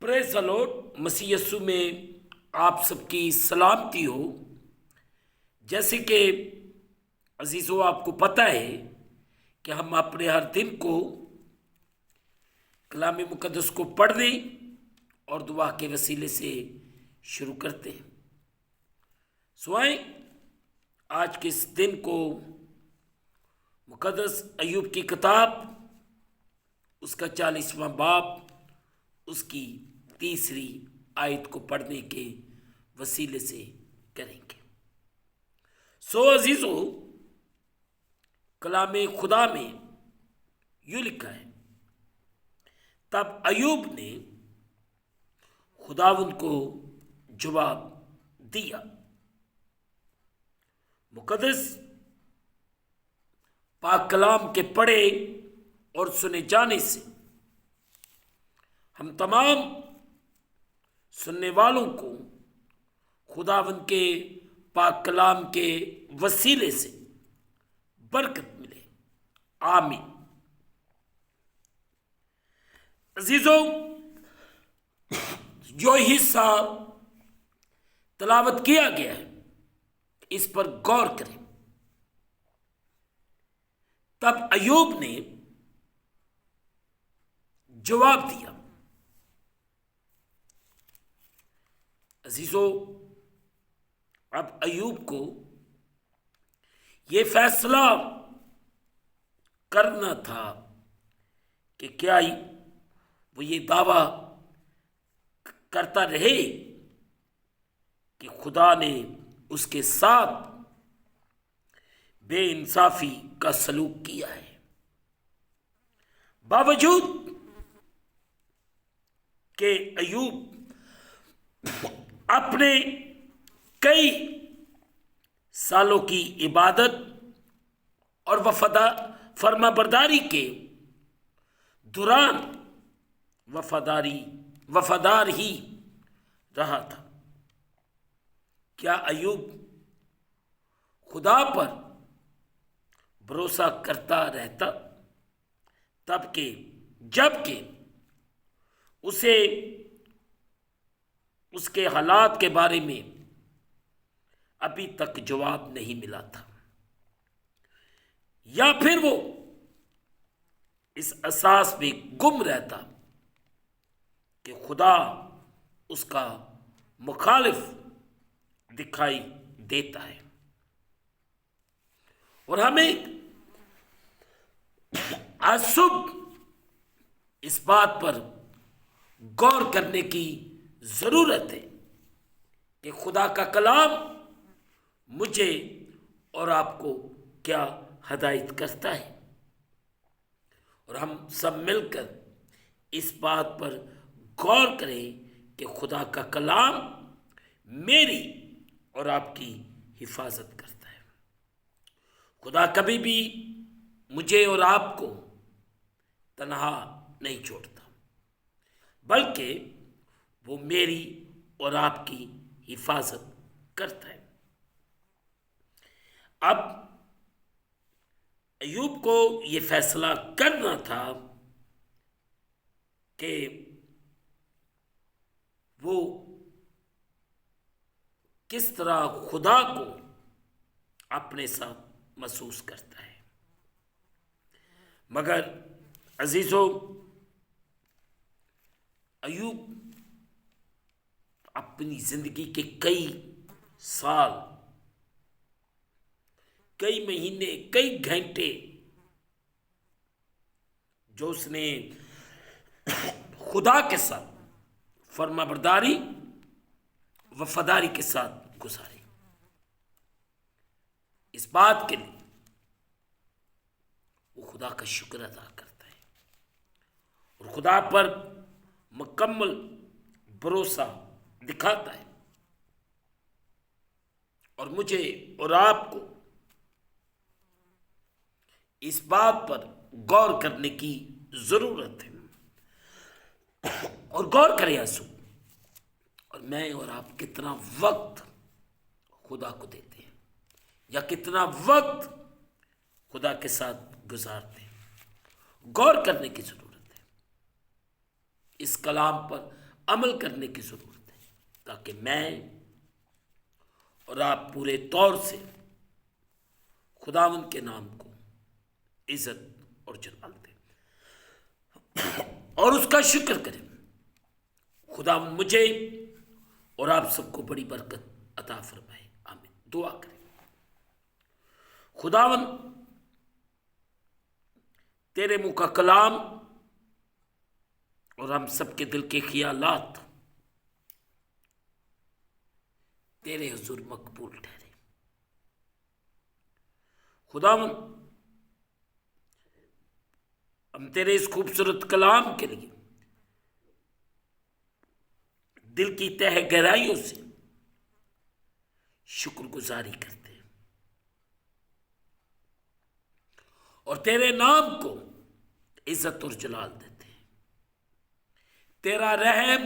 پریز دی lord, مسیح یسوع میں آپ سب کی سلامتی ہو۔ جیسے کہ عزیزو آپ کو پتہ ہے کہ ہم اپنے ہر دن کو کلام مقدس کو پڑھنے اور دعا کے وسیلے سے شروع کرتے ہیں۔ سوائیں آج کے اس دن کو مقدس ایوب کی کتاب اس کا 40واں باب اس کی 3 آیت کو پڑھنے کے وسیلے سے کریں گے۔ عزیزو، کلام خدا میں یوں لکھا ہے، تب ایوب نے خداوند کو جواب دیا۔ مقدس پاک کلام کے پڑھے اور سنے جانے سے ہم تمام سننے والوں کو خداوند کے پاک کلام کے وسیلے سے برکت ملے، آمین۔ عزیزو، جو حصہ تلاوت کیا گیا ہے اس پر غور کریں۔ تب ایوب نے جواب دیا۔ عزیزو، اب ایوب کو یہ فیصلہ کرنا تھا کہ کیا وہ یہ دعویٰ کرتا رہے کہ خدا نے اس کے ساتھ بے انصافی کا سلوک کیا ہے، باوجود کہ ایوب اپنے کئی سالوں کی عبادت اور فرما برداری کے دوران وفادار ہی رہا تھا۔ کیا ایوب خدا پر بھروسہ کرتا رہتا جب کہ اسے اس کے حالات کے بارے میں ابھی تک جواب نہیں ملا تھا، یا پھر وہ اس احساس میں گم رہتا کہ خدا اس کا مخالف دکھائی دیتا ہے؟ اور ہمیں آج صبح اس بات پر غور کرنے کی ضرورت ہے کہ خدا کا کلام مجھے اور آپ کو کیا ہدایت کرتا ہے، اور ہم سب مل کر اس بات پر غور کریں کہ خدا کا کلام میری اور آپ کی حفاظت کرتا ہے۔ خدا کبھی بھی مجھے اور آپ کو تنہا نہیں چھوڑتا، بلکہ وہ میری اور آپ کی حفاظت کرتا ہے۔ اب ایوب کو یہ فیصلہ کرنا تھا کہ وہ کس طرح خدا کو اپنے ساتھ محسوس کرتا ہے۔ مگر عزیزو، ایوب اپنی زندگی کے کئی سال، کئی مہینے، کئی گھنٹے جو اس نے خدا کے ساتھ فرما برداری وفاداری کے ساتھ گزارے، اس بات کے لیے وہ خدا کا شکر ادا کرتا ہے اور خدا پر مکمل بھروسہ دکھاتا ہے۔ اور مجھے اور آپ کو اس بات پر غور کرنے کی ضرورت ہے، اور غور کریں آسو، اور میں اور آپ کتنا وقت خدا کو دیتے ہیں یا کتنا وقت خدا کے ساتھ گزارتے ہیں۔ غور کرنے کی ضرورت ہے۔ اس کلام پر عمل کرنے کی ضرورت ہے تاکہ میں اور آپ پورے طور سے خداوند کے نام کو عزت اور جلال دیں اور اس کا شکر کریں۔ خداوند مجھے اور آپ سب کو بڑی برکت عطا فرمائے، آمین۔ دعا کریں۔ خداوند تیرے منہ کا کلام اور ہم سب کے دل کے خیالات تیرے حضور مقبول ٹھہرے۔ خداوند ہم تیرے اس خوبصورت کلام کے لیے دل کی تہ گہرائیوں سے شکر گزاری کرتے ہیں اور تیرے نام کو عزت اور جلال دیتے ہیں۔ تیرا رحم،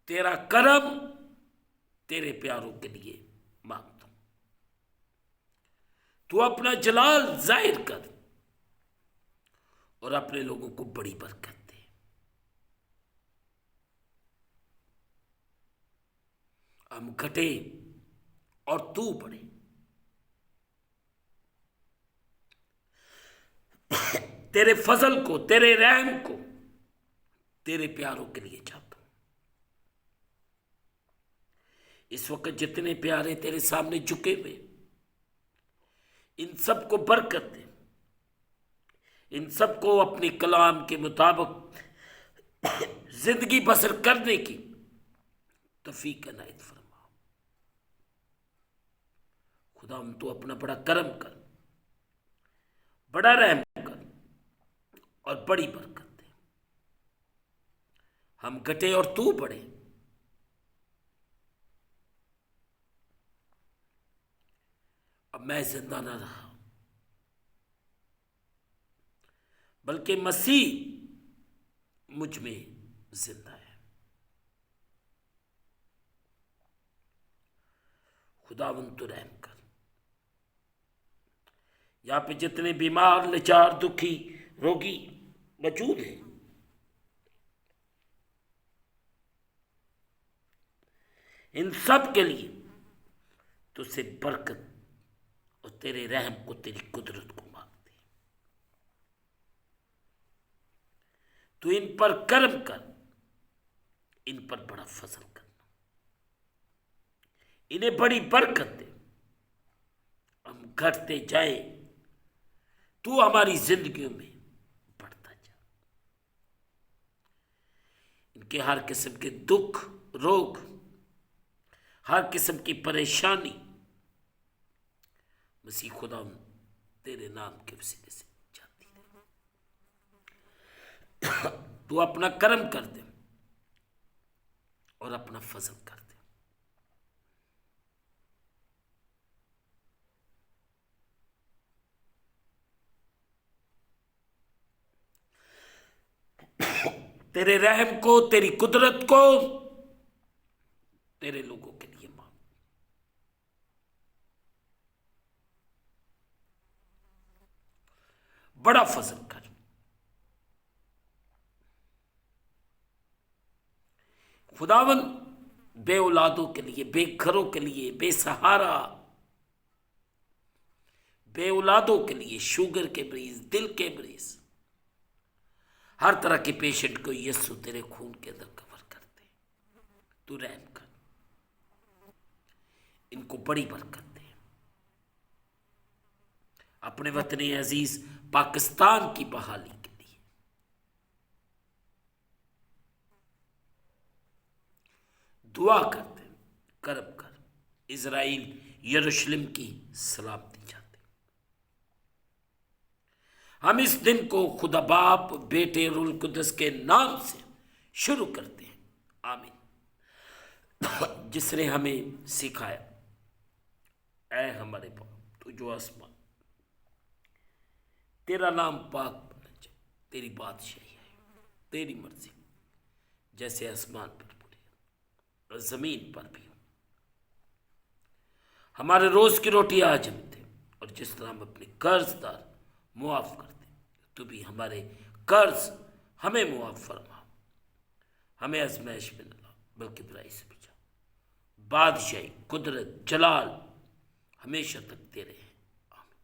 تیرا کرم تیرے پیاروں کے لیے مانگتا ہوں۔ تو اپنا جلال ظاہر کر اور اپنے لوگوں کو بڑی برکت دے۔ ہم گھٹے اور تو بڑھے۔ تیرے فضل کو، تیرے رحم کو تیرے پیاروں کے لیے چاہتا ہوں۔ اس وقت جتنے پیارے تیرے سامنے جھکے ہوئے، ان سب کو برکت دے، ان سب کو اپنی کلام کے مطابق زندگی بسر کرنے کی توفیق عنایت فرما۔ خدا تو اپنا بڑا کرم کر، بڑا رحم کر اور بڑی برکت دے۔ ہم گھٹے اور تو بڑھے۔ اب میں زندہ نہ رہا بلکہ مسیح مجھ میں زندہ ہے۔ خداوند تو رحم کر۔ یہاں پہ جتنے بیمار، لاچار، دکھی، روگی موجود ہیں، ان سب کے لیے تو سے برکت اور تیرے رحم کو، تیری قدرت کو مانگتے ہیں۔ تو ان پر کرم کر، ان پر بڑا فضل کرنا، انہیں بڑی برکت دے۔ ہم گھٹتے جائیں، تو ہماری زندگیوں میں بڑھتا جا۔ ان کے ہر قسم کے دکھ، روگ، ہر قسم کی پریشانی مسیح خدا تیرے نام کے وسیلے سے جاتی ہے۔ تو اپنا کرم کر دے اور اپنا فضل کر دے۔ تیرے رحم کو، تیری قدرت کو تیرے لوگوں کے لیے مانگ۔ بڑا فضل کر۔ خداوند بے اولادوں کے لیے، بے گھروں کے لیے، بے سہارا بے اولادوں کے لیے، شوگر کے مریض، دل کے مریض، ہر طرح کے پیشنٹ کو یسوع تیرے خون کے اندر کور کرتے۔ تو رحم کر، ان کو بڑی برکت دے۔ اپنے وطن عزیز پاکستان کی بحالی کے لیے دعا کرتے، کرم کر۔ اسرائیل یروشلم کی سلامتی چاہتے۔ ہم اس دن کو خدا باپ، بیٹے، روح القدس کے نام سے شروع کرتے ہیں، آمین۔ جس نے ہمیں سکھایا، اے ہمارے باپ تو جو آسمان، تیرا نام پاک بنا جائے، تیری بادشاہی ہے، تیری مرضی جیسے آسمان پر پوری اور زمین پر بھی ہو۔ ہمارے روز کی روٹی آج ہمیں دے، اور جس طرح ہم اپنے قرض دار معاف کرتے، تو بھی ہمارے قرض ہمیں معاف فرما، ہمیں آزمائش میں نہ لاؤ بلکہ برائی سے بچا۔ بادشاہی، قدرت، جلال ہمیشہ تک تیرے ہیں، آمین۔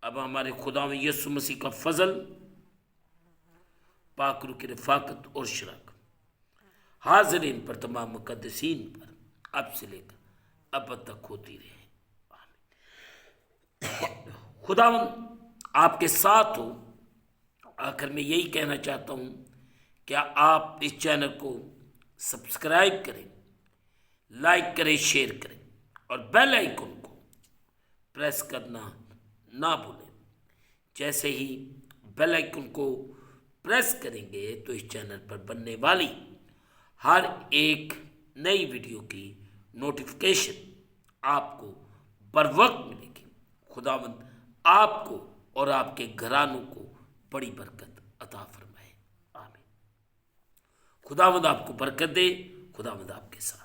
اب ہمارے خدا میں یسوع مسیح کا فضل، پاک روح کی رفاقت اور شراکت حاضرین پر، تمام مقدسین پر اب سے لے کر اب تک ہوتی رہے، آمین۔ خداوند آپ کے ساتھ ہو۔ آخر میں یہی کہنا چاہتا ہوں کہ آپ اس چینل کو سبسکرائب کریں، لائک کریں، شیئر کریں اور بیل آئیکن کو پریس کرنا نہ بھولیں۔ جیسے ہی بیل آئیکن کو پریس کریں گے تو اس چینل پر بننے والی ہر ایک نئی ویڈیو کی نوٹیفیکیشن آپ کو بر وقت ملے گی۔ خداوند آپ کو اور آپ کے گھرانوں کو بڑی برکت عطا فرمائے، آمین۔ خداوند آپ کو برکت دے، خداوند آپ کے ساتھ۔